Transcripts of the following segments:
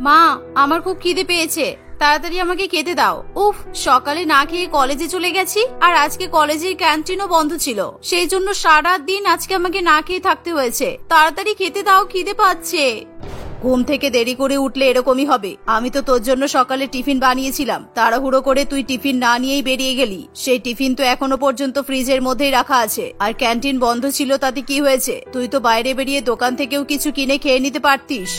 মা, আমার খুব খিদে পেয়েছে, তাড়াতাড়ি আমাকে খেতে দাও। উফ, সকালে না খেয়ে কলেজে চলে গেছি, আর আজকে কলেজের ক্যান্টিনও বন্ধ ছিল, সেই জন্য সারা দিন আজকে আমাকে না খেয়ে থাকতে হয়েছে। তাড়াতাড়ি খেতে দাও, খিদে পাচ্ছে। ঘুম থেকে দেরি করে উঠলে এরকমই হবে। আমি তো তোর জন্য সকালে টিফিন বানিয়েছিলাম, তাড়াহুড়ো করে তুই টিফিন না নিয়েই বেরিয়ে গেলি। সেই টিফিন তো এখনো পর্যন্ত ফ্রিজের মধ্যেই রাখা আছে, আর ক্যান্টিন বন্ধ ছিল, তাতে কি হয়েছে? তুই তো বাইরে বেরিয়ে দোকান থেকেও কিছু কিনে খেয়ে নিতে পারতিস।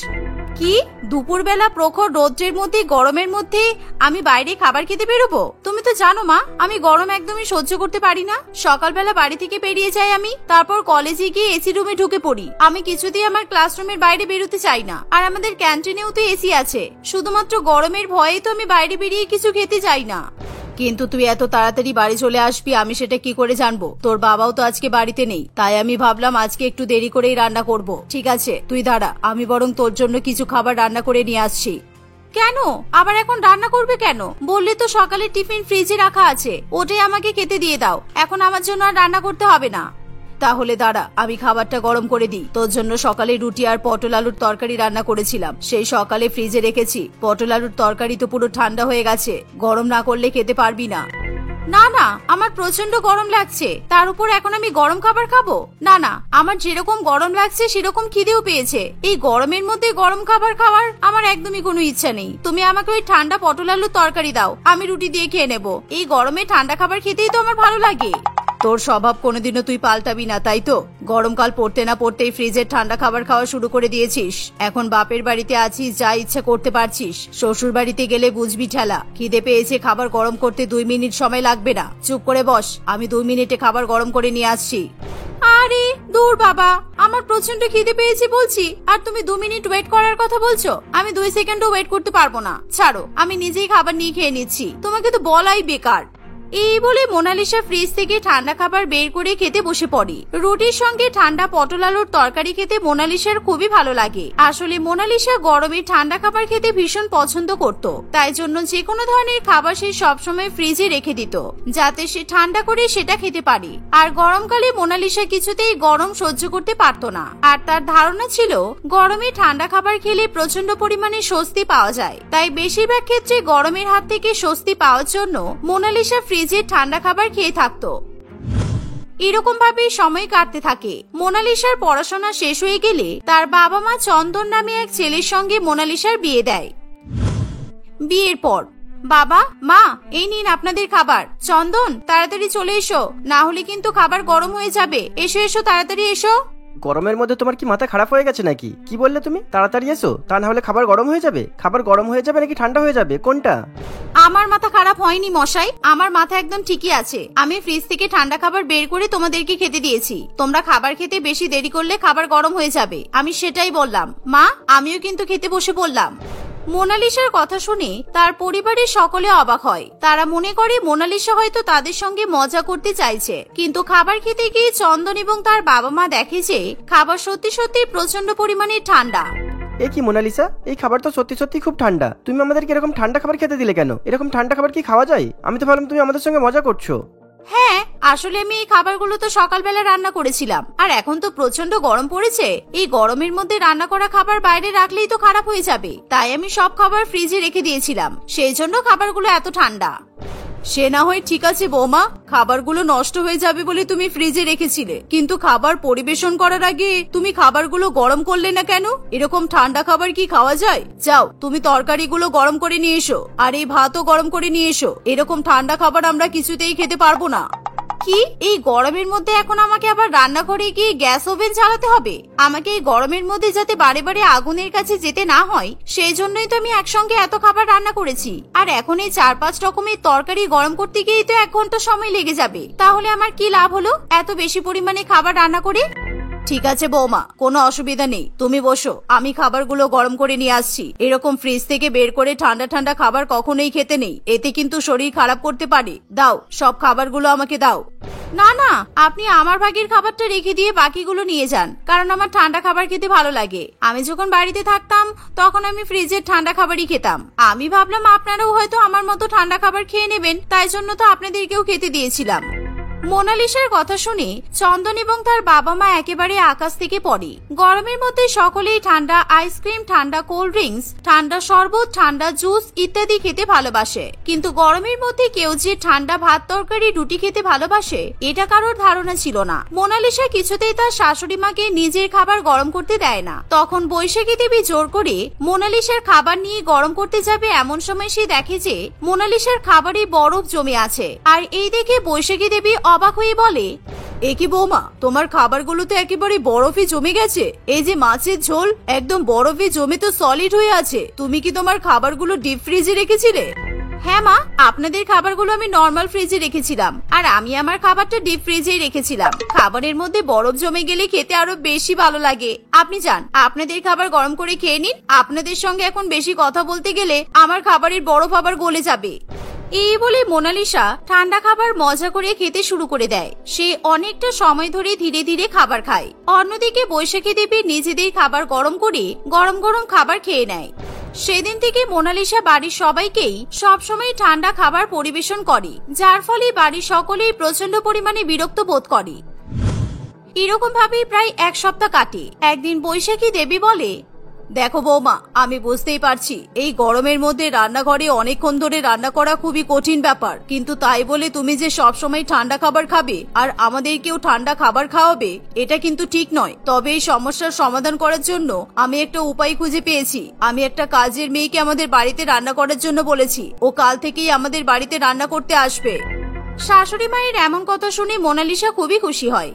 কি দুপুরবেলা প্রখর রৌদ্রের মধ্যে, গরমের মধ্যে আমি বাইরে খাবার খেতে বেরোবো? তুমি তো জানো মা, আমি গরম একদমই সহ্য করতে পারি না। সকালবেলা বাড়ি থেকে বেরিয়ে যাই আমি, তারপর কলেজে গিয়ে এসি রুমে ঢুকে পড়ি। আমি কিছুতেই আমার ক্লাসরুমের বাইরে বেরোতে চাই না। আর আমাদের ক্যান্টিনেও তো এসি আছে, শুধুমাত্র গরমের ভয়েই তো আমি বাইরে বেরিয়ে কিছু খেতে চাই না। কিন্তু তুই এত তাড়াতাড়ি বাড়ি চলে আসবি আমি সেটা কি করে জানবো? তোর বাবাও তো আজকে বাড়িতে নেই, তাই আমি ভাবলাম আজকে একটু দেরি করেই রান্না করব। ঠিক আছে, তুই দাঁড়া, আমি বরং তোর জন্য কিছু খাবার রান্না করে নিয়ে আসছি। কেন আবার এখন রান্না করবে কেন? বললে তো সকালে টিফিন ফ্রিজে রাখা আছে, ওটাই আমাকে খেতে দিয়ে দাও। এখন আমার জন্য আর রান্না করতে হবে না। তাহলে দাঁড়া, আমি খাবারটা গরম করে দিই। তোর জন্য সকালে রুটি আর পটল আলুর তরকারি রান্না করেছিলাম, সেই সকালে ফ্রিজে রেখেছি। পটল আলুর তরকারি তো পুরো ঠান্ডা হয়ে গেছে, গরম না করলে খেতে পারবি না। না না, আমার প্রচন্ড গরম লাগছে, তার উপর এখন আমি গরম খাবার খাবো? না না, আমার যেরকম গরম লাগছে সেরকম খিদেও পেয়েছে। এই গরমের মধ্যে গরম খাবার খাওয়ার আমার একদমই কোনো ইচ্ছা নেই। তুমি আমাকে ওই ঠান্ডা পটল আলুর তরকারি দাও, আমি রুটি দিয়ে খেয়ে নেবো। এই গরমে ঠান্ডা খাবার খেতেই তো আমার ভালো লাগে। তোর স্বভাব কোনোদিনও তুই পাল্টাবি না, তাই তো? গরমকাল পড়তে না পড়তেই ফ্রিজের ঠান্ডা খাবার খাওয়া শুরু করে দিয়েছিস। এখন বাপের বাড়িতে আছিস, যা ইচ্ছা করতে পারছিস। শ্বশুর বাড়িতে গেলে বুঝবি ঠেলা। খিদে পেয়েছে, খাবার গরম করতে 2 মিনিট সময় লাগবে না। চুপ করে বস, আমি 2 মিনিটে খাবার গরম করে নিয়ে আসছি। আরে দূর বাবা, আমার প্রচন্ড খিদে পেয়েছে বলছি, আর তুমি 2 মিনিট ওয়েট করার কথা বলছো? আমি 2 সেকেন্ডও ওয়েট করতে পারবো না। ছাড়ো, আমি নিজেই খাবার নিয়ে খেয়ে নিচ্ছি, তোমাকে তো বলাই বেকার। এই বলে মোনালিসা ফ্রিজ থেকে ঠান্ডা খাবার বের করে খেতে বসে পড়ে। রুটির সঙ্গে ঠান্ডা পটল আলুর তরকারি খেতে মোনালিসার খুবই ভালো লাগে। আসলে মোনালিসা গরমে ঠান্ডা খাবার খেতে ভীষণ পছন্দ করত, তাই জন্য যে কোনো ধরনের খাবার সে সবসময় ফ্রিজে রেখে দিত, যাতে সে ঠান্ডা করে সেটা খেতে পারে। আর গরমকালে মোনালিসা কিছুতেই গরম সহ্য করতে পারত না, আর তার ধারণা ছিল গরমে ঠান্ডা খাবার খেলে প্রচন্ড পরিমাণে স্বস্তি পাওয়া যায়। তাই বেশিরভাগ ক্ষেত্রে গরমের হাত থেকে স্বস্তি পাওয়ার জন্য মোনালিসা ফ্রিজে ঠান্ডা খাবার খেয়ে থাকতো। এরকম ভাবে সময় কাটতে থাকে। মোনালিসার পড়াশোনা শেষ হয়ে গেলে তার বাবা মা চন্দন নামে এক ছেলের সঙ্গে মোনালিসার বিয়ে দেয়। বিয়ের পর বাবা মা, এই নিন আপনাদের খাবার। চন্দন, তাড়াতাড়ি চলে এসো, না হলে কিন্তু খাবার গরম হয়ে যাবে। এসো এসো, তাড়াতাড়ি এসো। গরমের মধ্যে তোমার কি মাথা খারাপ হয়ে গেছে নাকি? কি বললে তুমি? তাড়াতাড়ি এসো, তা না হলে খাবার গরম হয়ে যাবে। খাবার গরম হয়ে যাবে নাকি ঠান্ডা হয়ে যাবে, কোনটা? আমার মাথা খারাপ হয়নি মশাই, আমার মাথা একদম ঠিকই আছে। আমি ফ্রিজ থেকে ঠান্ডা খাবার বের করে তোমাদেরকে খেতে দিয়েছি। তোমরা খাবার খেতে বেশি দেরি করলে খাবার গরম হয়ে যাবে, আমি সেটাই বললাম। মা, আমিও কিন্তু খেতে বসে পড়লাম। মোনালিসার কথা শুনে তার পরিবারের সকলে অবাক হয়। তারা মনে করে মোনালিসা হয়তো তাদের সঙ্গে মজা করতে চাইছে, কিন্তু খাবার খেতে গিয়ে চন্দন এবং তার বাবা মা দেখে যে খাবার সত্যি সত্যি প্রচন্ড পরিমাণে ঠান্ডা। এ কি মোনালিসা, এই খাবার তো সত্যি সত্যি খুব ঠান্ডা। তুমি আমাদেরকে এরকম ঠান্ডা খাবার খেতে দিলে কেন? এরকম ঠান্ডা খাবার কি খাওয়া যায়? আমি তো ভাবলাম তুমি আমাদের সঙ্গে মজা করছো। হ্যাঁ, আসলে আমি এই খাবারগুলো তো সকালবেলা রান্না করেছিলাম, আর এখন তো প্রচন্ড গরম পড়েছে। এই গরমের মধ্যে রান্না করা খাবার বাইরে রাখলেই তো খারাপ হয়ে যাবে, তাই আমি সব খাবার ফ্রিজে রেখে দিয়েছিলাম, সেই জন্য খাবারগুলো এত ঠান্ডা। সে না হয় ঠিক আছে বৌমা, খাবারগুলো নষ্ট হয়ে যাবে বলে তুমি ফ্রিজে রেখেছিলে, কিন্তু খাবার পরিবেশন করার আগে তুমি খাবারগুলো গরম করলে না কেন? এরকম ঠান্ডা খাবার কি খাওয়া যায়? যাও, তুমি তরকারিগুলো গরম করে নিয়ে এসো, আর এই ভাতও গরম করে নিয়ে এসো। এরকম ঠান্ডা খাবার আমরা কিছুতেই খেতে পারবো না। কি, এই গরমের মধ্যে এখন আমাকে আবার রান্নাঘরে গিয়ে গ্যাস ওভেন চালাতে হবে? আমাকে এই গরমের মধ্যে যাতে বারে বারে আগুনের কাছে যেতে না হয়, সেই জন্যই তো আমি একসঙ্গে এত খাবার রান্না করেছি। আর এখন এই 4-5 রকমের তরকারি গরম করতে গিয়েই তো 1 ঘন্টা সময় লেগে যাবে। তাহলে আমার কি লাভ হলো এত বেশি পরিমাণে খাবার রান্না করে? ঠিক আছে বৌমা, কোনো অসুবিধা নেই, তুমি বসো, আমি খাবারগুলো গরম করে নিয়ে আসছি। এরকম ফ্রিজ থেকে বের করে ঠান্ডা ঠান্ডা খাবার কখনোই খেতে নেই, এতে কিন্তু শরীর খারাপ করতে পারে। দাও, সব খাবারগুলো আমাকে দাও। না না, আপনি আমার ভাগের খাবারটা রেখে দিয়ে বাকিগুলো নিয়ে যান, কারণ আমার ঠান্ডা খাবার খেতে ভালো লাগে। আমি যখন বাড়িতে থাকতাম তখন আমি ফ্রিজের ঠান্ডা খাবারই খেতাম। আমি ভাবলাম আপনারাও হয়তো আমার মতো ঠান্ডা খাবার খেয়ে নেবেন, তাই জন্য তো আপনাদেরকেও খেতে দিয়েছিলাম। মোনালিসার কথা শুনে চন্দন এবং তার বাবা মা একেবারে আকাশ থেকে পড়ে। গরমের মধ্যে সকলেই ঠান্ডা আইসক্রিম, ঠান্ডা কোল্ড ড্রিঙ্কস, ঠান্ডা শরবত, ঠান্ডা জুস ইত্যাদি খেতে ভালোবাসে, কিন্তু গরমের মধ্যে কেউ যে ঠান্ডা ভাত তরকারি রুটি খেতে ভালোবাসে এটা কারোর ধারণা ছিল না। মোনালিসা কিছুতেই তার শাশুড়ি মাকে নিজের খাবার গরম করতে দেয় না। তখন বৈশাখী দেবী জোর করে মোনালিসার খাবার নিয়ে গরম করতে যাবে, এমন সময় সে দেখে যে মোনালিসার খাবারে বরফ জমে আছে। আর এই দেখে বৈশাখী দেবী অবাক হয়ে বলে, এ কি বৌমা, তোমার খাবারগুলোতে একেবারে বরফে জমে গেছে। এই যে মাছের ঝোল একদম বরফে জমে তো সলিড হয়ে আছে। তুমি কি তোমার খাবারগুলো ডিপ ফ্রিজে রেখেছিলে? হ্যাঁ মা, আপনাদের খাবারগুলো আমি নরমাল ফ্রিজে রেখেছিলাম, আর আমি আমার খাবারটা ডিপ ফ্রিজেই রেখেছিলাম। খাবারের মধ্যে বরফ জমে গেলে খেতে আরো বেশি ভালো লাগে। আপনি যান, আপনাদের খাবার গরম করে খেয়ে নিন। আপনাদের সঙ্গে এখন বেশি কথা বলতে গেলে আমার খাবারের বরফ আবার গলে যাবে। এই বলে মোনালিসা ঠান্ডা খাবার মজা করে খেতে শুরু করে দেয়। সে অনেকটা সময় ধরে ধীরে ধীরে খাবার খায়। অন্যদিকে বৈশাখী দেবী নিজেদের খাবার গরম করে গরম গরম খাবার খেয়ে নেয়। সেদিন থেকে মোনালিসা বাড়ির সবাইকেই সবসময় ঠান্ডা খাবার পরিবেশন করে, যার ফলে বাড়ির সকলেই প্রচন্ড পরিমাণে বিরক্ত বোধ করে। এরকম ভাবেই প্রায় এক সপ্তাহ কাটে। একদিন বৈশাখী দেবী বলে, দেখো বৌমা, আমি বুঝতেই পারছি এই গরমের মধ্যে রান্নাঘরে অনেকক্ষণ ধরে রান্না করা খুবই কঠিন ব্যাপার, কিন্তু তাই বলে তুমি যে সবসময় ঠান্ডা খাবার খাবে আর আমাদেরকেও ঠান্ডা খাবার খাওয়াবে এটা কিন্তু ঠিক নয়। তবে এই সমস্যার সমাধান করার জন্য আমি একটা উপায় খুঁজে পেয়েছি। আমি একটা কাজের মেয়েকে আমাদের বাড়িতে রান্না করার জন্য বলেছি। ও কাল থেকেই আমাদের বাড়িতে রান্না করতে আসবে। শাশুড়ি মায়ের এমন কথা শুনে মোনালিসা খুবই খুশি হয়।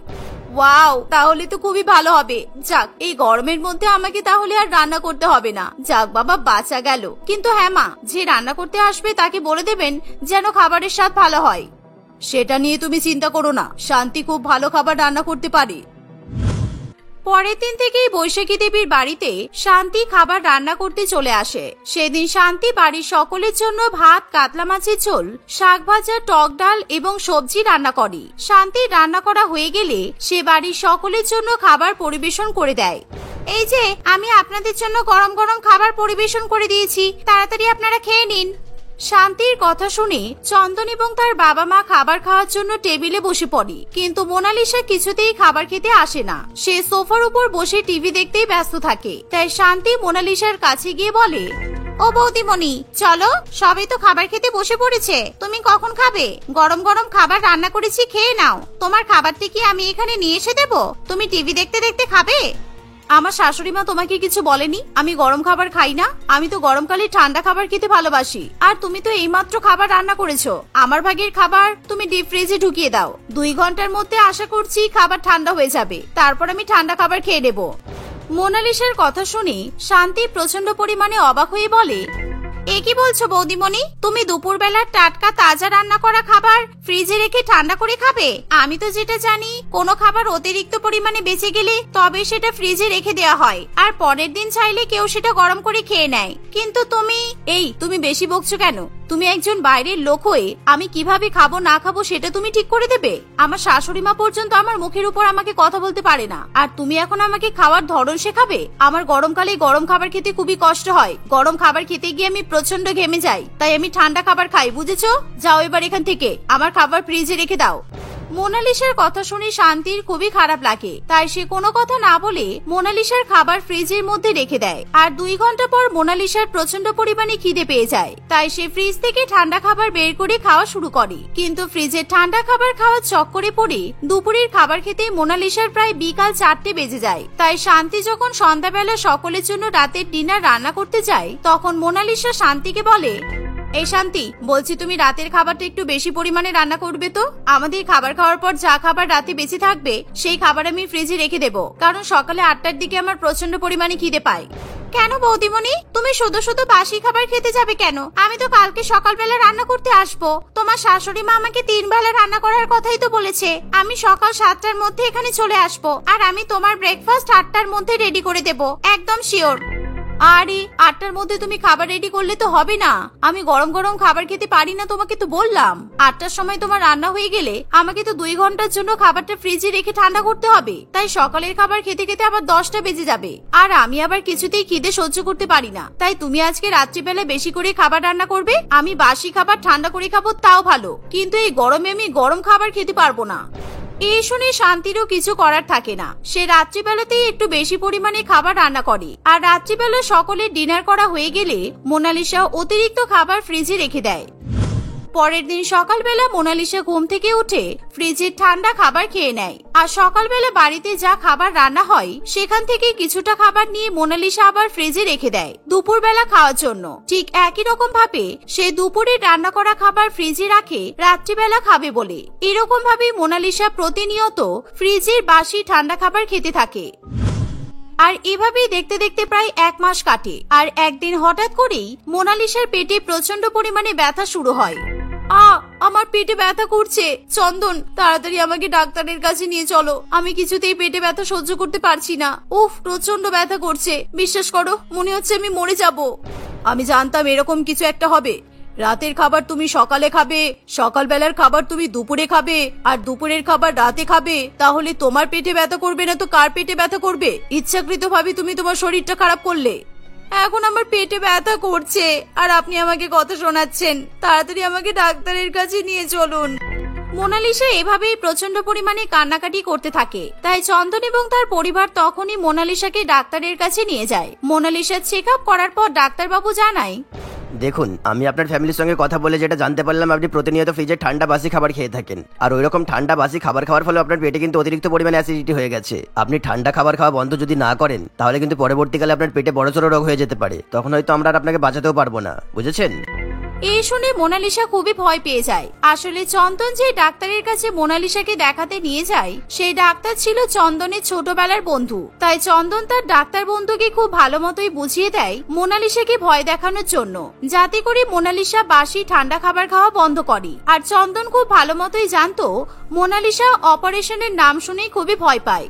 ওয়াও, তাহলে তো খুবই ভালো হবে। যাক, এই গরমের মধ্যে আমাকে তাহলে আর রান্না করতে হবে না। যাক বাবা, বাঁচা গেল। কিন্তু হ্যাঁ মা, যে রান্না করতে আসবে তাকে বলে দেবেন যেন খাবারের স্বাদ ভালো হয়। সেটা নিয়ে তুমি চিন্তা করো না, শান্তি খুব ভালো খাবার রান্না করতে পারে। পরের দিন থেকেই বৈশাখী দেবীর বাড়িতে শান্তি খাবার রান্না করতে চলে আসে। সেদিন শান্তি বাড়ির সকলের জন্য ভাত, কাতলা মাছের ঝোল, শাক ভাজা, টক ডাল এবং সবজি রান্না করে। শান্তির রান্না করা হয়ে গেলে সে বাড়ির সকলের জন্য খাবার পরিবেশন করে দেয়। এই যে আমি আপনাদের জন্য গরম গরম খাবার পরিবেশন করে দিয়েছি, তাড়াতাড়ি আপনারা খেয়ে নিন। শান্তির কথা শুনে চন্দন এবং তার বাবা মা খাবার খাওয়ার জন্য টেবিলে বসে পড়ে, কিন্তু মোনালিসা কিছুতেই খাবার খেতে আসে না। সে সোফার উপর বসে টিভি দেখতেই ব্যস্ত থাকে। তাই শান্তি মোনালিসার কাছে গিয়ে বলে, ও বৌদিমণি, চলো, সবাই তো খাবার খেতে বসে পড়েছে। তুমি কখন খাবে? গরম গরম খাবার রান্না করেছি, খেয়ে নাও। তোমার খাবারটি কি আমি এখানে নিয়ে এসে দেবো? তুমি টিভি দেখতে দেখতে খাবে? আমার শাশুড়ি মা তোমাকে কিছু বলেনি আমি গরম খাবার খাই না? আমি তো গরমকালে ঠান্ডা খাবার খেতে ভালোবাসি। আর তুমি তো এইমাত্র খাবার রান্না করেছো। আমার ভাগের খাবার তুমি ডিপ ফ্রিজে ঢুকিয়ে দাও। 2 ঘন্টার মধ্যে আশা করছি খাবার ঠান্ডা হয়ে যাবে। তারপর আমি ঠান্ডা খাবার খেয়ে নেব। মোনালিসার কথা শুনে শান্তি প্রচন্ড পরিমাণে অবাক হয়ে বলে, এ কি বলছো বৌদিমণি? তুমি দুপুরবেলার টাটকা তাজা রান্না করা খাবার ফ্রিজে রেখে ঠান্ডা করে খাবে? আমি তো যেটা জানি, কোনো খাবার অতিরিক্ত পরিমাণে বেঁচে গেলে তবে সেটা ফ্রিজে রেখে দেওয়া হয়, আর পরের দিন চাইলে কেউ সেটা গরম করে খেয়ে নেয়। কিন্তু তুমি বেশি বকছো কেন? তুমি একজন বাইরের লোক হয়ে আমি কিভাবে খাবো না খাবো সেটা তুমি ঠিক করে দেবে? আমার শাশুড়ি মা পর্যন্ত আমার মুখের উপর আমাকে কথা বলতে পারে না, আর তুমি এখন আমাকে খাওয়ার ধরন শেখাবে? আমার গরমকালে গরম খাবার খেতে খুবই কষ্ট হয়। গরম খাবার খেতে গিয়ে আমি প্রচন্ড ঘেমে যাই, তাই আমি ঠান্ডা খাবার খাই, বুঝেছো? যাও এবার এখান থেকে, আমার খাবার ফ্রিজে রেখে দাও। মোনালিসার কথা শুনে শান্তির খুবই খারাপ লাগে, তাই সে কোনো কথা না বলে মোনালিসার খাবার ফ্রিজের মধ্যে রেখে দেয়। আর 2 ঘন্টা পর মোনালিসার প্রচন্ড পরিমাণে খিদে পেয়ে যায়, তাই সে ফ্রিজ থেকে ঠান্ডা খাবার বের করে খাওয়া শুরু করে। কিন্তু ফ্রিজের ঠান্ডা খাবার খাওয়ার চক্করে পড়ে দুপুরের খাবার খেতে মোনালিসার প্রায় বিকাল 4টে বেজে যায়। তাই শান্তি যখন সন্ধ্যাবেলা সকলের জন্য রাতের ডিনার রান্না করতে যায়, তখন মোনালিসা শান্তিকে বলে, এই শান্তি, বলছি তুমি রাতের খাবারটা একটু বেশি পরিমাণে রান্না করবে তো। আমাদের খাবার খাওয়ার পর যা খাবার রাতে বেঁচে থাকবে সেই খাবার আমি ফ্রিজে রেখে দেবো, কারণ সকালে 8টার দিকে আমার প্রচন্ড পরিমাণে খিদে পায়। কেন বৌদিমণি, তুমি শুধু শুধু বাসি খাবার খেতে যাবে কেন? আমি তো কালকে সকালবেলা রান্না করতে আসবো। তোমার শাশুড়ি মা আমাকে 3 বেলা রান্না করার কথাই তো বলেছে। আমি সকাল 7টার মধ্যে এখানে চলে আসবো, আর আমি তোমার ব্রেকফাস্ট 8টার মধ্যে রেডি করে দেবো, একদম শিওর। আরে 8টার মধ্যে তুমি খাবার রেডি করলে তো হবে না, আমি গরম গরম খাবার খেতে পারি না, তোমাকে তো বললাম। 8টার সময় তোমার রান্না হয়ে গেলে আমাকে তো 2 ঘন্টার জন্য খাবারটা ফ্রিজে রেখে ঠান্ডা করতে হবে, তাই সকালের খাবার খেতে খেতে আবার 10টা বেজে যাবে। আর আমি আবার কিছুতেই খিদে সহ্য করতে পারি না, তাই তুমি আজকে রাত্রিবেলা বেশি করে খাবার রান্না করবে, আমি বাসি খাবার ঠান্ডা করে খাবো তাও ভালো, কিন্তু এই গরমে আমি গরম খাবার খেতে পারবো না। এই শুনে শান্তিরও কিছু করার থাকে না, সে রাত্রিবেলাতেই একটু বেশি পরিমাণে খাবার রান্না করে। আর রাত্রিবেলা সকলের ডিনার করা হয়ে গেলে মোনালিসা অতিরিক্ত খাবার ফ্রিজে রেখে দেয়। পরের দিন সকালবেলা মোনালিসা ঘুম থেকে উঠে ফ্রিজের ঠান্ডা খাবার খেয়ে নেয়। আর সকালবেলা বাড়িতে যা খাবার রান্না হয় সেখান থেকে কিছুটা খাবার নিয়ে মোনালিসা আবার ফ্রিজে রেখে দেয় দুপুরবেলা খাওয়ার জন্য। ঠিক একই রকম ভাবে সে দুপুরে রান্না করা খাবার ফ্রিজে রাখে রাত্রিবেলা খাবে বলে। এরকম ভাবে মোনালিসা প্রতিনিয়ত ফ্রিজের বাসি ঠান্ডা খাবার খেতে থাকে। আর এভাবেই দেখতে দেখতে প্রায় 1 মাস কাটে। আর একদিন হঠাৎ করেই মোনালিসার পেটে প্রচন্ড পরিমাণে ব্যথা শুরু হয়। আমার পেটে ব্যথা করছে, চন্দন তাড়াতাড়ি আমাকে ডাক্তারের কাছে নিয়ে চলো, আমি কিছুতেই পেটে ব্যথা সহ্য করতে পারছি না। উফ, প্রচন্ড ব্যথা করছে, বিশ্বাস করো মনে হচ্ছে আমি মরে যাব। আমি জানতাম এরকম কিছু একটা হবে। রাতের খাবার তুমি সকালে খাবে, সকালবেলার খাবার তুমি দুপুরে খাবে, আর দুপুরের খাবার রাতে খাবে, তাহলে তোমার পেটে ব্যথা করবে না তো কার পেটে ব্যথা করবে? ইচ্ছাকৃতভাবে তুমি তোমার শরীরটা খারাপ করলে। এখন আমার পেটে ব্যথা করছে আর আপনি আমাকে কথা শোনাচ্ছেন, তাড়াতাড়ি আমাকে ডাক্তারের কাছে নিয়ে চলুন। মোনালিসা এভাবেই প্রচন্ড পরিমাণে কান্নাকাটি করতে থাকে, তাই চন্দন এবং তার পরিবার তখনই মোনালিসাকে ডাক্তারের কাছে নিয়ে যায়। মোনালিসার চেক আপ করার পর ডাক্তারবাবু জানায়, দেখুন আমি আপনার ফ্যামিলির সঙ্গে কথা বলে যেটা জানতে পারলাম, আপনি প্রতিনিয়ত ফ্রিজে ঠান্ডা বাসি খাবার খেয়ে থাকেন। আর ওইরকম ঠান্ডা বাসি খাবার খাওয়ার ফলে আপনার পেটে কিন্তু অতিরিক্ত পরিমাণে অ্যাসিডিটি হয়ে গেছে। আপনি ঠান্ডা খাবার খাওয়া বন্ধ যদি না করেন তাহলে কিন্তু পরবর্তীকালে আপনার পেটে বড়সড় রোগ হয়ে যেতে পারে, তখন হয়তো আমরা আর আপনাকে বাঁচাতেও পারবো না, বুঝেছেন? এই শুনে মোনালিসা খুবই ভয় পেয়ে যায়। আসলে চন্দন যে ডাক্তারের কাছে মোনালিসাকে দেখাতে নিয়ে যায় সেই ডাক্তার ছিল চন্দনের ছোটবেলার বন্ধু, তাই চন্দন তার ডাক্তার বন্ধুকে খুব ভালো মতোই বুঝিয়ে দেয় মোনালিসাকে ভয় দেখানোর জন্য, যাতে করে মোনালিসা বাসি ঠান্ডা খাবার খাওয়া বন্ধ করে। আর চন্দন খুব ভালো মতোই জানতো মোনালিসা অপারেশনের নাম শুনেই খুবই ভয় পায়,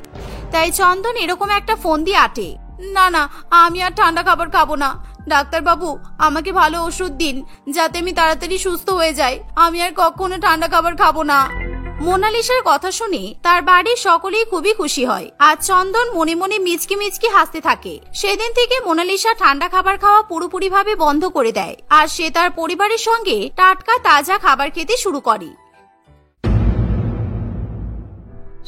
তাই চন্দন এরকম একটা ফোন দিয়ে আটে, না না আমি আর ঠান্ডা খাবার খাবো না, ডাক্তার বাবু আমাকে ভালো ওষুধ দিন যাতে আমি তাড়াতাড়ি সুস্থ হয়ে যাই, আমি আর কখনো ঠান্ডা খাবার খাবো না। মোনালিসার কথা শুনে তার বাড়ির সকলেই খুবই খুশি হয়। আর চন্দন মনে মনে মিচকি মিচকি হাসতে থাকে। সেদিন থেকে মোনালিসা ঠান্ডা খাবার খাওয়া পুরোপুরি ভাবে বন্ধ করে দেয় আর সে তার পরিবারের সঙ্গে টাটকা তাজা খাবার খেতে শুরু করে।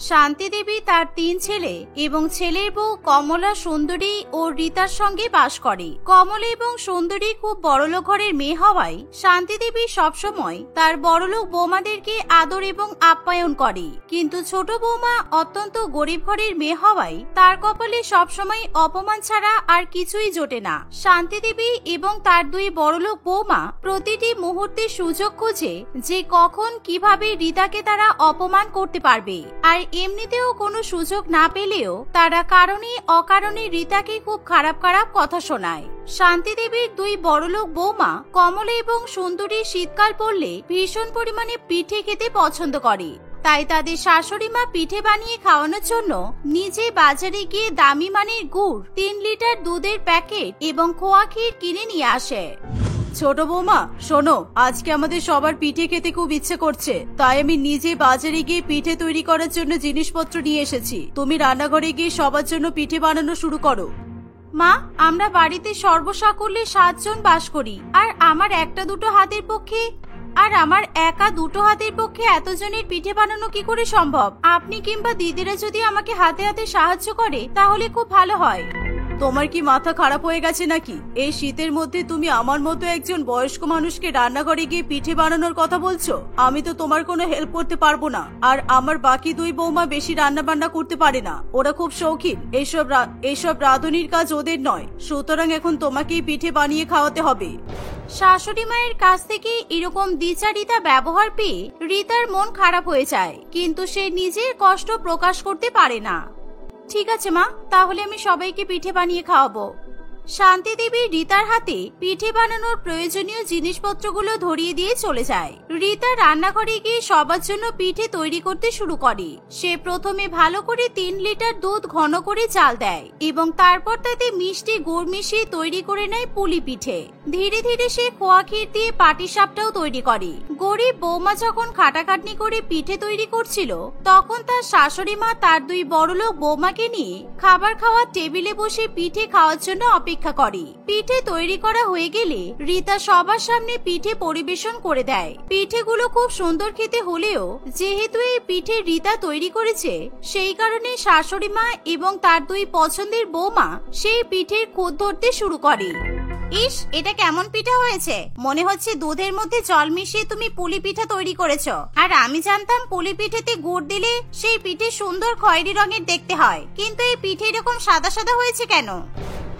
শান্তি দেবী তার 3 ছেলে এবং ছেলের বউ কমলা, সুন্দরী ও রীতার সঙ্গে বাস করে। কমলা এবং সুন্দরী খুব বড়লোক ঘরের মেয়ে হওয়ায় শান্তি দেবী সবসময় তার বড়লোক বৌমাদেরকে আদর এবং আপ্যায়ন করে, কিন্তু ছোট বৌমা অত্যন্ত গরিব ঘরের মেয়ে হওয়ায় তার কপালে সবসময় অপমান ছাড়া আর কিছুই জোটে না। শান্তি দেবী এবং তার 2 বড়লোক বৌমা প্রতিটি মুহূর্তে সুযোগ খোঁজে যে কখন কিভাবে রীতাকে তারা অপমান করতে পারবে। আর এমনিতেও কোনো সুযোগ না পেলেও তারা কারণে অকারণে রীতাকে খুব খারাপ খারাপ কথা শোনায়। শান্তি দেবীর 2 বড়লোক বৌমা কমলা এবং সুন্দরী শীতকাল পড়লে ভীষণ পরিমাণে পিঠে খেতে পছন্দ করে, তাই তাদের শাশুড়ি মা পিঠে বানিয়ে খাওয়ানোর জন্য নিজে বাজারে গিয়ে দামি মানের গুড়, 3 লিটার দুধের প্যাকেট এবং খোয়া ক্ষীর কিনে নিয়ে আসে। ছোট বৌমা শোনো, আজকে আমাদের সবার পিঠে খেতে খুব ইচ্ছে করছে, তাই আমি নিজে বাজারে গিয়ে পিঠে তৈরি করার জন্য জিনিসপত্র নিয়ে এসেছি, তুমি রান্নাঘরে গিয়ে সবার জন্য পিঠে বানানো শুরু করো। মা, আমরা বাড়িতে সর্বসাকুল্যে 7 জন বাস করি, আর আমার একা দুটো হাতের পক্ষে এতজনের পিঠে বানানো কি করে সম্ভব? আপনি কিংবা দিদিরা যদি আমাকে হাতে হাতে সাহায্য করে তাহলে খুব ভালো হয়। তোমার কি মাথা খারাপ হয়ে গেছে নাকি? এই শীতের মধ্যে তুমি আমার মতো একজন বয়স্ক মানুষকে রান্নাঘরে গিয়ে পিঠে বানানোর কথা বলছো? আমি তো তোমার কোনো হেল্প করতে পারবো না। আর আমার বাকি 2 বৌমা বেশি রান্না বান্না করতে পারে না, ওরা খুব শৌখিন, এইসব রাঁধুনির কাজ ওদের নয়, সুতরাং এখন তোমাকেই পিঠে বানিয়ে খাওয়াতে হবে। শাশুড়ি মায়ের কাছ থেকে এরকম দ্বিচারিতা ব্যবহার পেয়ে রীতার মন খারাপ হয়ে যায়, কিন্তু সে নিজের কষ্ট প্রকাশ করতে পারে না। ঠিক আছে মা, তাহলে আমি সবাইকে পিঠে বানিয়ে খাওয়াবো। শান্তি দেবী রিতার হাতে পিঠে বানানোর প্রয়োজনীয় জিনিসপত্রগুলো ধরিয়ে দিয়ে চলে যায়। রিতা রান্নাঘরে গিয়ে সবার জন্য পিঠে তৈরি করতে শুরু করে। সে প্রথমে ভালো করে 3 লিটার দুধ ঘন করে চাল দেয় এবং তারপর তাতে মিষ্টি গুড় মিশিয়ে তৈরি করে নেয় পুলি পিঠে। ধীরে ধীরে সে খোয়া ক্ষীর দিয়ে পাটিসাপটাও তৈরি করে। গরিব বৌমা যখন খাটাখাটনি করে পিঠে তৈরি করছিল, তখন তার শাশুড়ি মা তার 2 বড়লোক বৌমাকে নিয়ে খাবার খাওয়ার টেবিলে বসে পিঠে খাওয়ার জন্য অপেক্ষা করে। পিঠে তৈরি করা হয়ে গেলে রিতা সবার সামনে পিঠে পরিবেশন করে দেয়। পিঠেগুলো খুব সুন্দর খেতে হলেও যেহেতু এই পিঠে রিতা তৈরি করেছে, সেই কারণে শাশুড়ি মা এবং তার 2 পছন্দের বৌমা সেই পিঠের খোঁজ ধরতে শুরু করে। ইস, এটা কেমন পিঠা হয়েছে! মনে হচ্ছে দুধের মধ্যে জল মিশিয়ে তুমি পুলি পিঠা তৈরি করেছো। আর আমি জানতাম পুলি পিঠেতে গুড় দিলে সেই পিঠে সুন্দর খয়েরি রঙের দেখতে হয়, কিন্তু এই পিঠে এরকম সাদা সাদা হয়েছে কেন?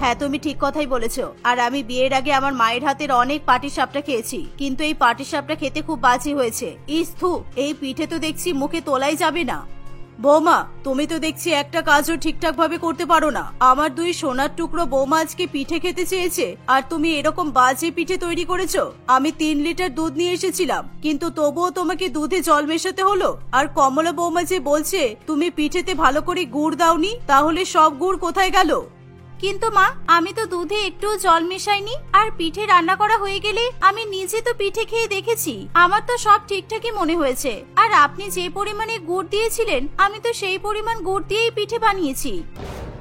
হ্যাঁ, তুমি ঠিক কথাই বলেছো। আর আমি বিয়ের আগে আমার মায়ের হাতের অনেক পাটিসাপটা খেয়েছি, কিন্তু এই পাটিসাপটা খেতে খুব বাজে হয়েছে। ইস থু, এই পিঠে তো দেখছি মুখে তোলাই যাবে না। বৌমা, তুমি তো দেখছি একটা কাজও ঠিকঠাক ভাবে করতে পারো না। আমার 2 সোনার টুকরো বৌমা আজকে পিঠে খেতে চেয়েছে, আর তুমি এরকম বাজে পিঠে তৈরি করেছো। আমি 3 লিটার দুধ নিয়ে এসেছিলাম, কিন্তু তবুও তোমাকে দুধে জল মেশাতে হলো। আর কমলা বৌমা যে বলছে তুমি পিঠেতে ভালো করে গুড় দাওনি, তাহলে সব গুড় কোথায় গেল? কিন্তু মা, আমি তো দুধে একটু জল মেশাইনি। আর পিঠে রান্না করা হয়ে গেলে আমি নিজে তো পিঠে খেয়ে দেখেছি, আমার তো সব ঠিকঠাকই মনে হয়েছে। আর আপনি যে পরিমাণে গুড় দিয়েছিলেন, আমি তো সেই পরিমাণ গুড় দিয়েই পিঠে বানিয়েছি।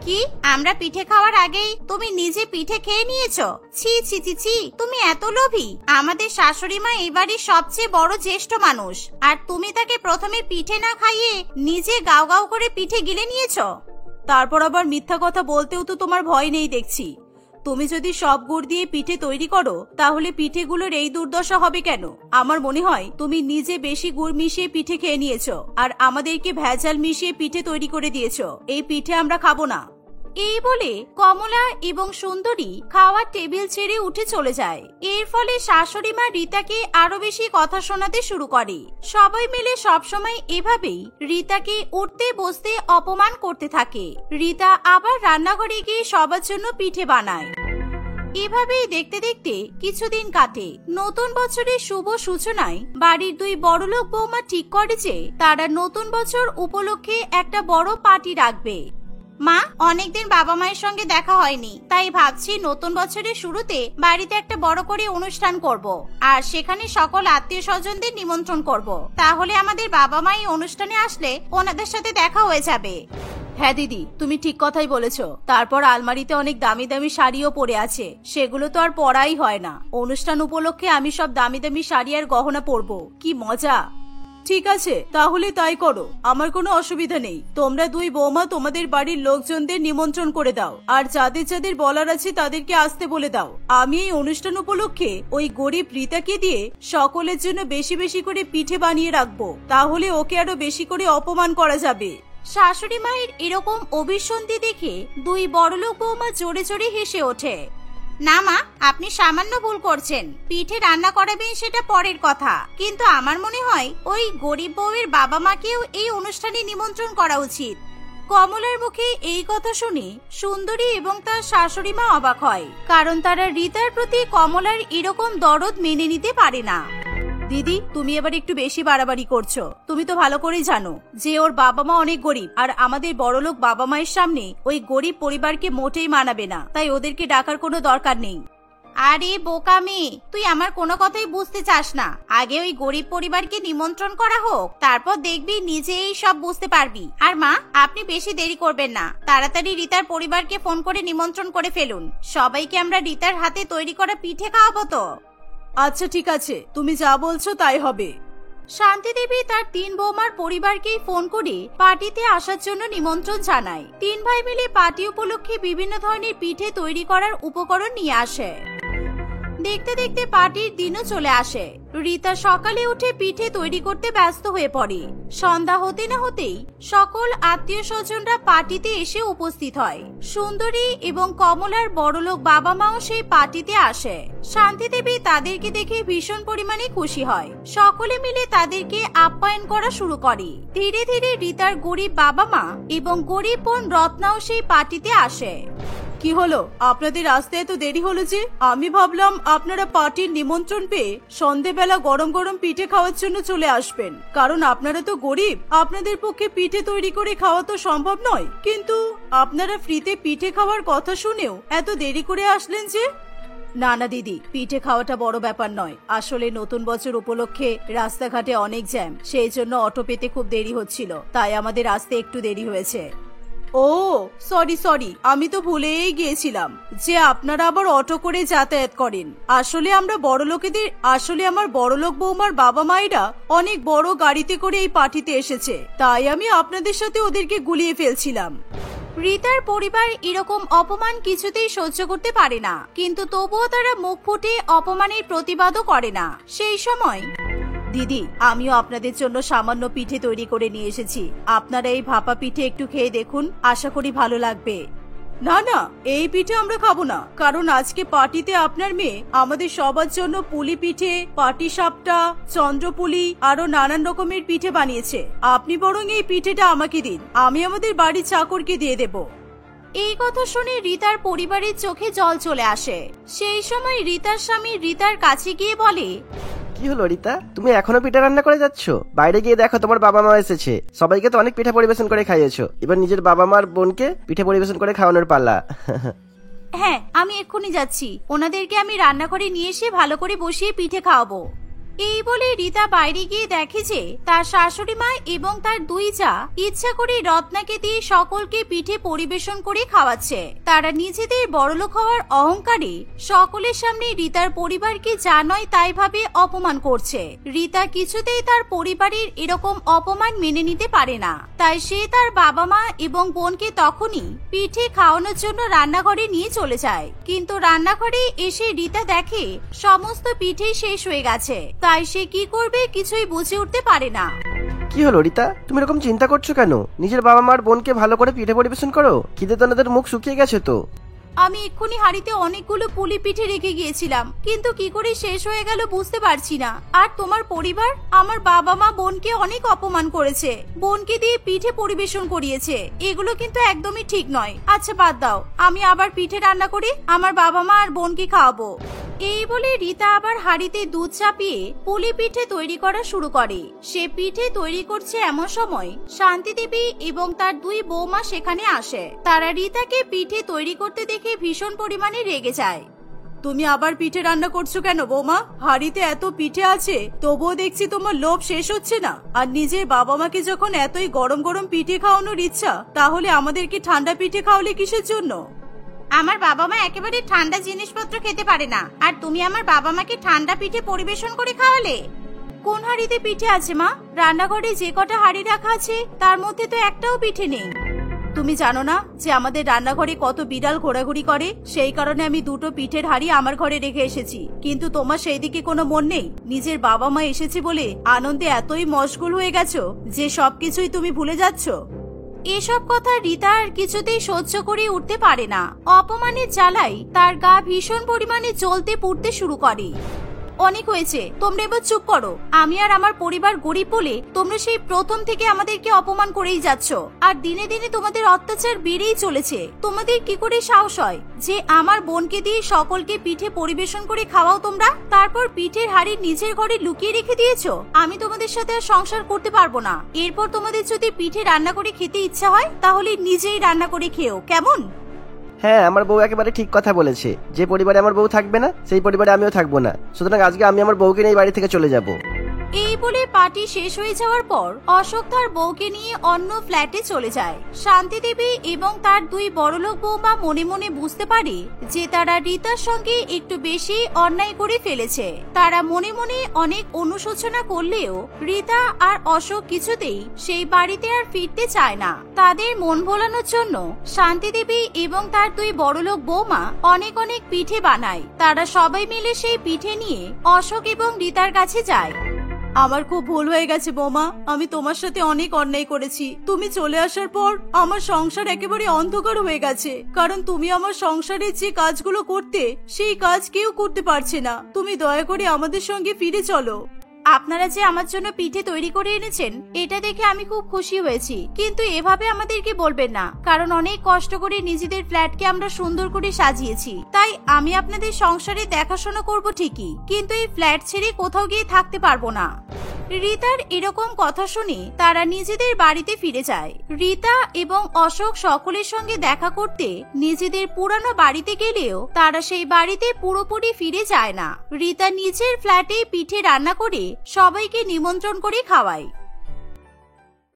কি, আমরা পিঠে খাওয়ার আগেই তুমি নিজে পিঠে খেয়ে নিয়েছো? ছি ছি ছি ছি, তুমি এত লোভী! আমাদের শাশুড়ি মা এই বাড়ির সবচেয়ে বড় জ্যেষ্ঠ মানুষ, আর তুমি তাকে প্রথমে পিঠে না খাইয়ে নিজে গাও গাও করে পিঠে গিলে নিয়েছো। তারপর আবার মিথ্যা কথা বলতেও তো তোমার ভয় নেই দেখছি। তুমি যদি সব গুড় দিয়ে পিঠে তৈরি করো, তাহলে পিঠেগুলোর এই দুর্দশা হবে কেন? আমার মনে হয় তুমি নিজে বেশি গুড় মিশিয়ে পিঠে খেয়ে নিয়েছো, আর আমাদেরকে ভেজাল মিশিয়ে পিঠে তৈরি করে দিয়েছো। এই পিঠে আমরা খাবো না। এই বলে কমলা এবং সুন্দরী খাওয়ার টেবিল ছেড়ে উঠে চলে যায়। এর ফলে শাশুড়ি মা রিতাকে আরো বেশি কথা শোনাতে শুরু করে। সবাই মিলে সবসময় এভাবেই রিতাকে উঠতে বসতে অপমান করতে থাকে। রিতা আবার রান্নাঘরে গিয়ে সবার জন্য পিঠে বানায়। এভাবেই দেখতে দেখতে কিছুদিন কাটে। নতুন বছরের শুভ সূচনায় বাড়ির 2 বড়লোক বৌমা ঠিক করে যে তারা নতুন বছর উপলক্ষে একটা বড় পার্টি রাখবে। মা, অনেকদিন বাবা মায়ের সঙ্গে দেখা হয়নি, তাই ভাবছি নতুন বছরের শুরুতে বাড়িতে একটা বড় করে অনুষ্ঠান করব, আর সেখানে সকল আত্মীয় স্বজনদের নিমন্ত্রণ করব। তাহলে আমাদের বাবা মা এই অনুষ্ঠানে আসলে ওনাদের সাথে দেখা হয়ে যাবে। হ্যাঁ দিদি, তুমি ঠিক কথাই বলেছো। তারপর আলমারিতে অনেক দামি দামি শাড়িও পরে আছে, সেগুলো তো আর পরাই হয় না। অনুষ্ঠান উপলক্ষে আমি সব দামি দামি শাড়ি আর গহনা পরবো, কি মজা! ঠিক আছে, তাহলে তাই করো, আমার কোনো অসুবিধা নেই। তোমরা 2 বৌমা তোমাদের বাড়ির লোকজনদের নিমন্ত্রণ করে দাও, আর যাদের যাদের বলার আছে তাদেরকে আসতে বলে দাও। আমি এই অনুষ্ঠান উপলক্ষে ওই গরিব রিতাকে দিয়ে সকলের জন্য বেশি বেশি করে পিঠে বানিয়ে রাখবো, তাহলে ওকে আরো বেশি করে অপমান করা যাবে। শাশুড়ি মায়ের এরকম অভিসন্ধি দেখে 2 বড়লোক বৌমা জোরে জোরে হেসে ওঠে। না মা, আপনি সামান্য ভুল করছেন। পিঠে রান্না করাবেন সেটা পরের কথা, কিন্তু আমার মনে হয় ওই গরিব বউয়ের বাবা মাকেও এই অনুষ্ঠানে নিমন্ত্রণ করা উচিত। কমলার মুখে এই কথা শুনে সুন্দরী এবং তার শাশুড়ি মা অবাক হয়, কারণ তারা রিতার প্রতি কমলার এরকম দরদ মেনে নিতে পারে না। দিদি, তুমি এবার একটু বেশি বাড়াবাড়ি করছো। তুমি তো ভালো করেই জানো যে ওর বাবা মা অনেক গরিব, আর আমাদের বড়লোক বাবা মায়ের সামনে ওই গরিব পরিবারকে মোটেই মানাবে না, তাই ওদেরকে ডাকার কোনো দরকার নেই। আরে বোকা মেয়ে, তুই আমার কোনো কথাই বুঝতে চাস না। আগে ওই গরিব পরিবারকে নিমন্ত্রণ করা হোক, তারপর দেখবি নিজেই সব বুঝতে পারবি। আর মা, আপনি বেশি দেরি করবেন না, তাড়াতাড়ি রিতার পরিবারকে ফোন করে নিমন্ত্রণ করে ফেলুন। সবাইকে আমরা রিতার হাতে তৈরি করা পিঠে খাওয়াবো তো। আচ্ছা ঠিক আছে, তুমি যা বলছো তাই হবে। শান্তি দেবী তার 3 বৌমার পরিবারকেই ফোন করে পার্টিতে আসার জন্য নিমন্ত্রণ জানায়। 3 ভাই মিলে পার্টি উপলক্ষে বিভিন্ন ধরনের পিঠে তৈরি করার উপকরণ নিয়ে আসে। দেখতে দেখতে পার্টির দিনও চলে আসে। রিতা সকালে উঠে পিঠে তৈরি করতে ব্যস্ত হয়ে পড়ে। সন্ধ্যা হতে না হতেই সকল আত্মীয় স্বজনরা পার্টিতে এসে উপস্থিত হয়। সুন্দরী এবং কমলার বড়লোক বাবা মাও সেই পার্টিতে আসে। শান্তি দেবী তাদেরকে দেখে ভীষণ পরিমাণে খুশি হয়। সকলে মিলে তাদেরকে আপ্যায়ন করা শুরু করে। ধীরে ধীরে রিতার গরিব বাবা মা এবং গরিব বোন রত্নাও সেই পার্টিতে আসে। কি হলো, আপনাদের আসতে এত দেরি হলো যে? আমি ভাবলাম আপনারা পার্টির নিমন্ত্রণ পেয়ে সন্ধেবেলা গরম গরম পিঠে খাওয়ার জন্য চলে আসবেন, কারণ আপনারা তো গরিব, আপনাদের পক্ষে পিঠে তৈরি করে খাওয়া তো সম্ভব নয়। কিন্তু আপনারা ফ্রিতে পিঠে খাওয়ার কথা শুনেও এত দেরি করে আসলেন যে? না না দিদি, পিঠে খাওয়াটা বড় ব্যাপার নয়। আসলে নতুন বছর উপলক্ষে রাস্তাঘাটে অনেক জ্যাম, সেই জন্য অটো পেতে খুব দেরি হচ্ছিল, তাই আমাদের আসতে একটু দেরি হয়েছে। ও সরি, আমি তো ভুলেই গিয়েছিলাম যে আপনারা আবার অটো করে যাতায়াত করেন। আসলে আমার বড়লোক বৌমার বাবা মায়েরা অনেক বড় গাড়িতে করে এই পার্টিতে এসেছে, তাই আমি আপনাদের সাথে ওদেরকে গুলিয়ে ফেলছিলাম। রিতার পরিবার এরকম অপমান কিছুতেই সহ্য করতে পারে না, কিন্তু তবুও তারা মুখ ফুটে অপমানের প্রতিবাদও করে না। সেই সময় দিদি, আমিও আপনাদের জন্য সামান্য পিঠে তৈরি করে নিয়ে এসেছি, আপনারা এই ভাপা পিঠে একটু খেয়ে দেখুন, আশা করি ভালো লাগবে। না না, এই পিঠে আমরা খাবো না, কারণ আজকে পার্টিতে আপনার মেয়ে আমাদের সবার জন্য পুলি পিঠে, পাটি সাপটা, চন্দ্রপুলি আরো নানান রকমের পিঠে বানিয়েছে। আপনি বরং এই পিঠেটা আমাকে দিন, আমি আমাদের বাড়ির চাকরকে দিয়ে দেব। এই কথা শুনে রিতার পরিবারের চোখে জল চলে আসে। সেই সময় রিতার স্বামী রিতার কাছে গিয়ে বলে, কি হলো রিতা, তুমি এখনো পিঠা রান্না করে যাচ্ছ? বাইরে গিয়ে দেখো, তোমার বাবা মা এসেছে, সবাইকে তো অনেক পিঠা পরিবেশন করে খাইয়েছো, এবার নিজের বাবা মার বোনকে পিঠে পরিবেশন করে খাওয়ানোর পালা। হ্যাঁ, আমি এক্ষুনি যাচ্ছি, ওনাদেরকে আমি রান্নাঘরে নিয়ে এসে ভালো করে বসিয়ে পিঠে খাওয়াবো। এই বলে রিতা বাইরে গিয়ে দেখে যে তার শাশুড়ি মা এবং তার দুই যা ইচ্ছা করে রত্নাকে দিয়ে সকলকে পিঠে পরিবেশন করে খাওয়াচ্ছে। তারা নিজেদের বড়লোক হওয়ার অহংকারে সকলের সামনে রিতার পরিবারকে যা নয় তাই ভাবে অপমান করছে। রিতা কিছুতেই তার পরিবারের এরকম অপমান মেনে নিতে পারে না, তাই সে তার বাবা মা এবং বোনকে তখনই পিঠে খাওয়ানোর জন্য রান্নাঘরে নিয়ে চলে যায়। কিন্তু রান্নাঘরে এসে রিতা দেখে সমস্ত পিঠে শেষ হয়ে গেছে, তাই সে কি করবে কিছুই বুঝে উঠতে পারে না। কি হলো রিতা, তুমি এরকম চিন্তা করছো কেন? নিজের বাবা মার বোনকে ভালো করে পিঠে পরিবেশন করো, খিদে তো ওনাদের মুখ শুকিয়ে গেছে তো। আমি এক্ষুনি হাড়িতে অনেকগুলো পুলি পিঠে রেখে গিয়েছিলাম, কিন্তু কি করে শেষ হয়ে গেল বুঝতে পারছি না। আর তোমার পরিবার আমার বাবা মা বোনকে অনেক অপমান করেছে, বোনকে দিয়ে পিঠে পরিবেশন করিয়েছে, এগুলো কিন্তু একদমই ঠিক নয়। আচ্ছা বাদ দাও, আমি আবার পিঠে রান্না করে আমার বাবা মা আর বোনকে খাওয়াবো। এই বলে রিতা আবার হাড়িতে দুধ চাপিয়ে পুলি পিঠে তৈরি করা শুরু করে। সে পিঠে তৈরি করছে এমন সময় শান্তি দেবী এবং তার দুই বৌমা সেখানে আসে। তারা রিতাকে পিঠে তৈরি করতে দেখে ভীষণ পরিমাণে রেগে যায়। তুমি আবার পিঠে রান্না করছো কেন বৌমা? হাড়িতে এত পিঠে আছে, তবুও দেখছি তোমার লোভ শেষ হচ্ছে না। আর নিজের বাবা মাকে যখন এতই গরম গরম পিঠে খাওয়ানোর ইচ্ছা, তাহলে আমাদেরকে ঠান্ডা পিঠে খাওয়ালে কিসের জন্য? আমার বাবা মা একেবারে ঠান্ডা জিনিসপত্র খেতে পারে না, আর তুমি আমার বাবা মাকে ঠান্ডা পিঠে পরিবেশন করে খাওয়ালে। কোন হাড়িতে পিঠে আছে মা? রান্নাঘরে যে কটা হাড়ি রাখা আছে তার মধ্যে তো একটাও পিঠে নেই। তুমি জানো না যে আমাদের রান্নাঘরে কত বিড়াল ঘোরাঘুরি করে? সেই কারণে আমি দুটো পিঠের হাড়ি আমার ঘরে রেখে এসেছি, কিন্তু তোমার সেই দিকে কোনো মন নেই। নিজের বাবা মা এসেছে বলে আনন্দে এতই মশগুল হয়ে গেছো যে সবকিছুই তুমি ভুলে যাচ্ছ। এসব কথা রিতা আর কিছুতেই সহ্য করে উঠতে পারে না। অপমানের জ্বালায় তার গা ভীষণ পরিমাণে জ্বলতে পুড়তে শুরু করে। অনেক হয়েছে, তোমরা এবার চুপ করো। আমি আর আমার পরিবার গরিব বলে তোমরা সেই প্রথম থেকে আমাদেরকে অপমান করেই যাচ্ছ, আর দিনে দিনে তোমাদের অত্যাচার বেড়েই চলেছে। তোমাদের কি করে সাহস হয় যে আমার বোনকে দিয়ে সকলকে পিঠে পরিবেশন করে খাওয়াও তোমরা? তারপর পিঠের হাড়ি নিজের ঘরে লুকিয়ে রেখে দিয়েছো। আমি তোমাদের সাথে আর সংসার করতে পারবো না। এরপর তোমাদের যদি পিঠে রান্না করে খেতে ইচ্ছা হয় তাহলে নিজেই রান্না করে খেও, কেমন? হ্যাঁ, আমার বউ একেবারে ঠিক কথা বলেছে। যে পরিবারে আমার বউ থাকবে না সেই পরিবারে আমিও থাকবো না। সুতরাং আজকে আমি আমার বউকে নিয়ে বাড়ি থেকে চলে যাব। এই বলে পার্টি শেষ হয়ে যাওয়ার পর অশোক তার বউকে নিয়ে অন্য ফ্ল্যাটে চলে যায়। শান্তি দেবী এবং তার দুই বড়লোক বৌমা মনে মনে বুঝতে পারে যে তারা রিতার সঙ্গে একটু বেশি অন্যায় করে ফেলেছে। তারা মনে মনে অনেক অনুশোচনা করলেও রিতা আর অশোক কিছুতেই সেই বাড়িতে আর ফিরতে চায় না। তাদের মন ভোলানোর জন্য শান্তি দেবী এবং তার দুই বড়লোক বৌমা অনেক অনেক পিঠে বানায়। তারা সবাই মিলে সেই পিঠে নিয়ে অশোক এবং রিতার কাছে যায়। আমার খুব ভুল হয়ে গেছে বৌমা, আমি তোমার সাথে অনেক অন্যায় করেছি। তুমি চলে আসার পর আমার সংসার একেবারে অন্ধকার হয়ে গেছে, কারণ তুমি আমার সংসারের যে কাজগুলো করতে সেই কাজ কেউ করতে পারছে না। তুমি দয়া করে আমাদের সঙ্গে ফিরে চলো। আপনারা যে আমার জন্য পিঠে তৈরি করে এনেছেন এটা দেখে আমি খুব খুশি হয়েছি, কিন্তু এভাবে আমাদেরকে বলবেন না, কারণ অনেক কষ্ট করে নিজেদের ফ্ল্যাটকে আমরা সুন্দর করে সাজিয়েছি। তাই আমি আপনাদের সংসারে দেখাশোনা করব ঠিকই, কিন্তু এই ফ্ল্যাট ছেড়ে কোথাও গিয়ে থাকতে পারবো না। রিতার এরকম কথা শুনে তারা নিজেদের বাড়িতে ফিরে যায়। রিতা এবং অশোক সকলের সঙ্গে দেখা করতে নিজেদের পুরানো বাড়িতে গেলেও তারা সেই বাড়িতে পুরোপুরি ফিরে যায় না। রিতা নিজের ফ্ল্যাটে পিঠে রান্না করে সবাইকে নিমন্ত্রণ করে খাওয়ায়।